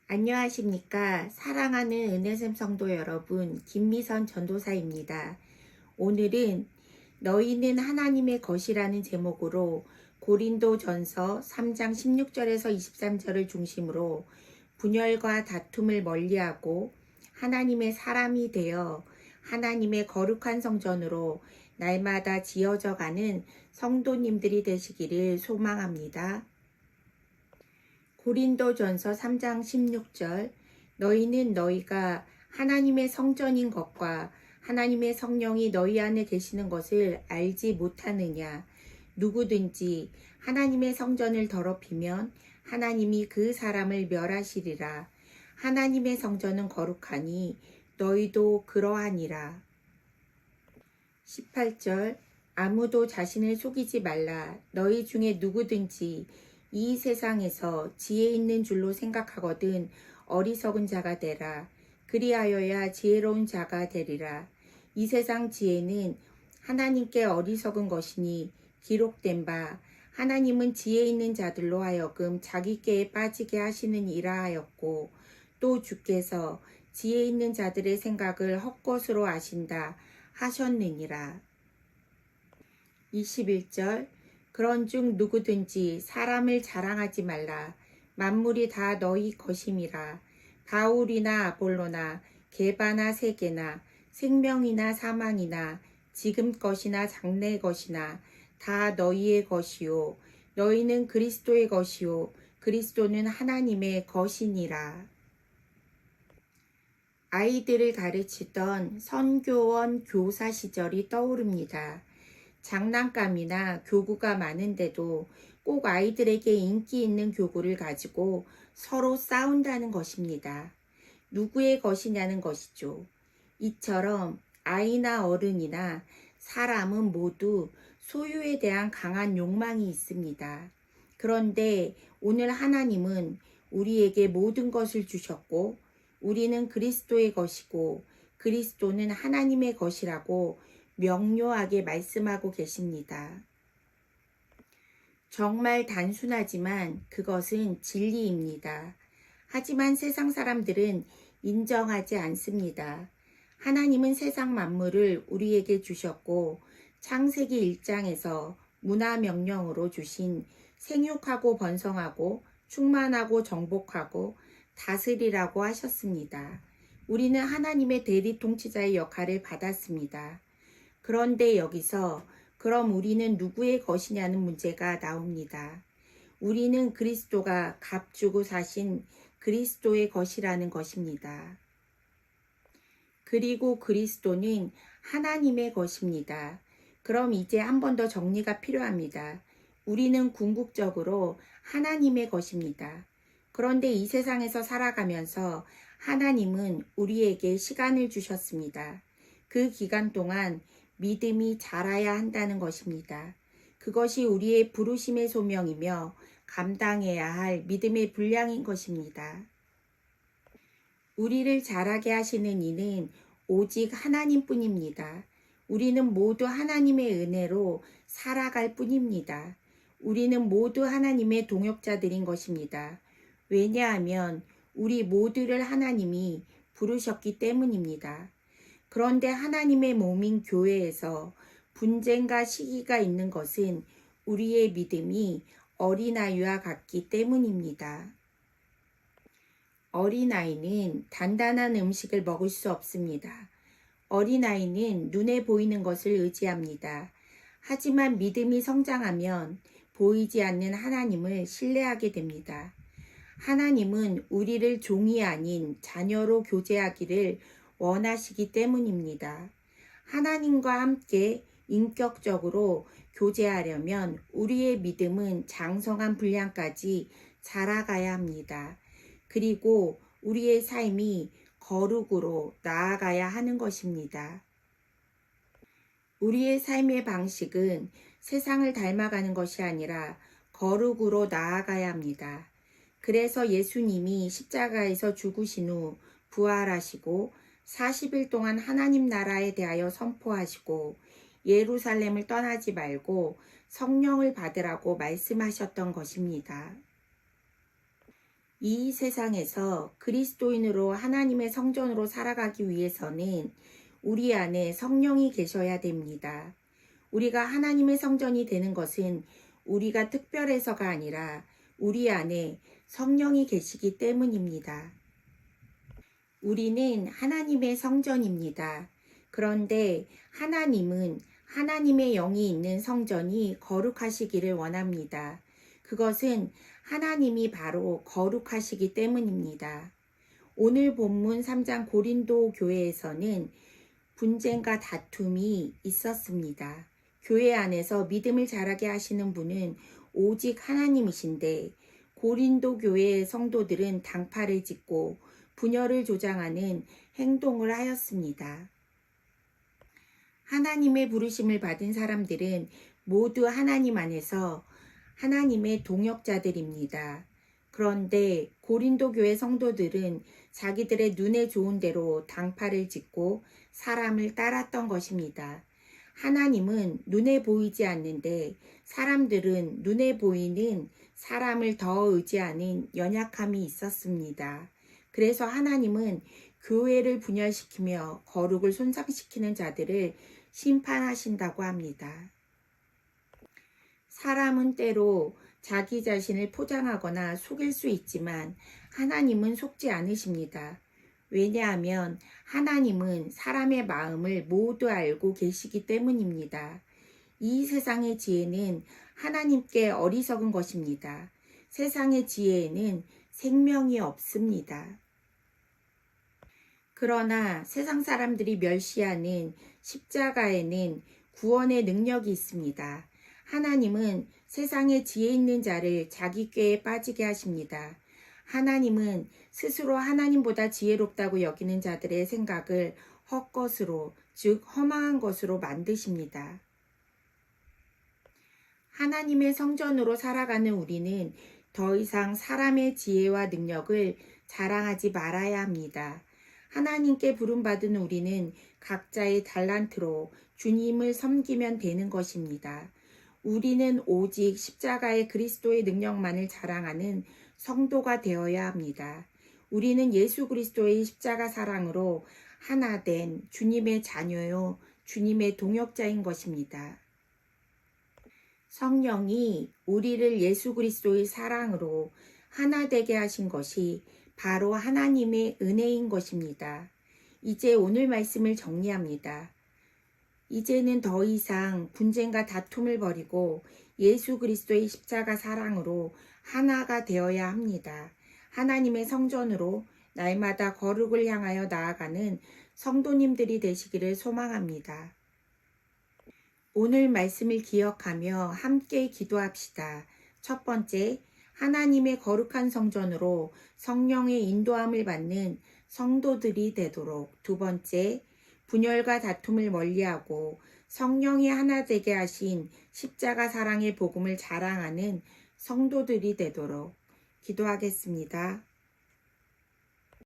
안녕하십니까. 사랑하는 은혜샘 성도 여러분, 김미선 전도사입니다. 오늘은 너희는 하나님의 것이라는 제목으로 고린도전서 3장 16절에서 23절을 중심으로 분열과 다툼을 멀리하고 하나님의 사람이 되어 하나님의 거룩한 성전으로 날마다 지어져 가는 성도님들이 되시기를 소망합니다. 고린도전서 3장 16절 너희는 너희가 하나님의 성전인 것과 하나님의 성령이 너희 안에 계시는 것을 알지 못하느냐. 누구든지 하나님의 성전을 더럽히면 하나님이 그 사람을 멸하시리라. 하나님의 성전은 거룩하니 너희도 그러하니라. 18절 아무도 자신을 속이지 말라. 너희 중에 누구든지 이 세상에서 지혜 있는 줄로 생각하거든 어리석은 자가 되라. 그리하여야 지혜로운 자가 되리라. 이 세상 지혜는 하나님께 어리석은 것이니 기록된 바 하나님은 지혜 있는 자들로 하여금 자기께에 빠지게 하시는 이라 하였고 또 주께서 지혜 있는 자들의 생각을 헛것으로 아신다 하셨느니라. 21절 그런즉 누구든지 사람을 자랑하지 말라. 만물이 다 너희 것임이라. 바울이나 아볼로나 게바나 세게나 생명이나 사망이나 지금 것이나 장래 것이나 다 너희의 것이요 너희는 그리스도의 것이요 그리스도는 하나님의 것이니라. 아이들을 가르치던 선교원 교사 시절이 떠오릅니다. 장난감이나 교구가 많은데도 꼭 아이들에게 인기 있는 교구를 가지고 서로 싸운다는 것입니다. 누구의 것이냐는 것이죠. 이처럼 아이나 어른이나 사람은 모두 소유에 대한 강한 욕망이 있습니다. 그런데 오늘 하나님은 우리에게 모든 것을 주셨고 우리는 그리스도의 것이고 그리스도는 하나님의 것이라고 명료하게 말씀하고 계십니다. 정말 단순하지만 그것은 진리입니다. 하지만 세상 사람들은 인정하지 않습니다. 하나님은 세상 만물을 우리에게 주셨고 창세기 1장에서 문화명령으로 주신 생육하고 번성하고 충만하고 정복하고 다스리라고 하셨습니다. 우리는 하나님의 대리 통치자의 역할을 받았습니다. 그런데 여기서 그럼 우리는 누구의 것이냐는 문제가 나옵니다. 우리는 그리스도가 값주고 사신 그리스도의 것이라는 것입니다. 그리고 그리스도는 하나님의 것입니다. 그럼 이제 한 번 더 정리가 필요합니다. 우리는 궁극적으로 하나님의 것입니다. 그런데 이 세상에서 살아가면서 하나님은 우리에게 시간을 주셨습니다. 그 기간 동안 믿음이 자라야 한다는 것입니다. 그것이 우리의 부르심의 소명이며 감당해야 할 믿음의 분량인 것입니다. 우리를 자라게 하시는 이는 오직 하나님뿐입니다. 우리는 모두 하나님의 은혜로 살아갈 뿐입니다. 우리는 모두 하나님의 동역자들인 것입니다. 왜냐하면 우리 모두를 하나님이 부르셨기 때문입니다. 그런데 하나님의 몸인 교회에서 분쟁과 시기가 있는 것은 우리의 믿음이 어린아이와 같기 때문입니다. 어린아이는 단단한 음식을 먹을 수 없습니다. 어린아이는 눈에 보이는 것을 의지합니다. 하지만 믿음이 성장하면 보이지 않는 하나님을 신뢰하게 됩니다. 하나님은 우리를 종이 아닌 자녀로 교제하기를 원하시기 때문입니다. 하나님과 함께 인격적으로 교제하려면 우리의 믿음은 장성한 분량까지 자라가야 합니다. 그리고 우리의 삶이 거룩으로 나아가야 하는 것입니다. 우리의 삶의 방식은 세상을 닮아가는 것이 아니라 거룩으로 나아가야 합니다. 그래서 예수님이 십자가에서 죽으신 후 부활하시고 40일 동안 하나님 나라에 대하여 선포하시고 예루살렘을 떠나지 말고 성령을 받으라고 말씀하셨던 것입니다. 이 세상에서 그리스도인으로 하나님의 성전으로 살아가기 위해서는 우리 안에 성령이 계셔야 됩니다. 우리가 하나님의 성전이 되는 것은 우리가 특별해서가 아니라 우리 안에 성령이 계시기 때문입니다. 우리는 하나님의 성전입니다. 그런데 하나님은 하나님의 영이 있는 성전이 거룩하시기를 원합니다. 그것은 하나님이 바로 거룩하시기 때문입니다. 오늘 본문 3장 고린도 교회에서는 분쟁과 다툼이 있었습니다. 교회 안에서 믿음을 자라게 하시는 분은 오직 하나님이신데 고린도 교회의 성도들은 당파를 짓고 분열을 조장하는 행동을 하였습니다. 하나님의 부르심을 받은 사람들은 모두 하나님 안에서 하나님의 동역자들입니다. 그런데 고린도 교회 성도들은 자기들의 눈에 좋은 대로 당파를 짓고 사람을 따랐던 것입니다. 하나님은 눈에 보이지 않는데 사람들은 눈에 보이는 사람을 더 의지하는 연약함이 있었습니다. 그래서 하나님은 교회를 분열시키며 거룩을 손상시키는 자들을 심판하신다고 합니다. 사람은 때로 자기 자신을 포장하거나 속일 수 있지만 하나님은 속지 않으십니다. 왜냐하면 하나님은 사람의 마음을 모두 알고 계시기 때문입니다. 이 세상의 지혜는 하나님께 어리석은 것입니다. 세상의 지혜에는 생명이 없습니다. 그러나 세상 사람들이 멸시하는 십자가에는 구원의 능력이 있습니다. 하나님은 세상에 지혜 있는 자를 자기 꾀에 빠지게 하십니다. 하나님은 스스로 하나님보다 지혜롭다고 여기는 자들의 생각을 헛것으로, 즉 허망한 것으로 만드십니다. 하나님의 성전으로 살아가는 우리는 더 이상 사람의 지혜와 능력을 자랑하지 말아야 합니다. 하나님께 부름받은 우리는 각자의 달란트로 주님을 섬기면 되는 것입니다. 우리는 오직 십자가의 그리스도의 능력만을 자랑하는 성도가 되어야 합니다. 우리는 예수 그리스도의 십자가 사랑으로 하나 된 주님의 자녀요, 주님의 동역자인 것입니다. 성령이 우리를 예수 그리스도의 사랑으로 하나 되게 하신 것이 바로 하나님의 은혜인 것입니다. 이제 오늘 말씀을 정리합니다. 이제는 더 이상 분쟁과 다툼을 버리고 예수 그리스도의 십자가 사랑으로 하나가 되어야 합니다. 하나님의 성전으로 날마다 거룩을 향하여 나아가는 성도님들이 되시기를 소망합니다. 오늘 말씀을 기억하며 함께 기도합시다. 첫 번째, 하나님의 거룩한 성전으로 성령의 인도함을 받는 성도들이 되도록. 두 번째, 분열과 다툼을 멀리하고 성령이 하나 되게 하신 십자가 사랑의 복음을 자랑하는 성도들이 되도록 기도하겠습니다.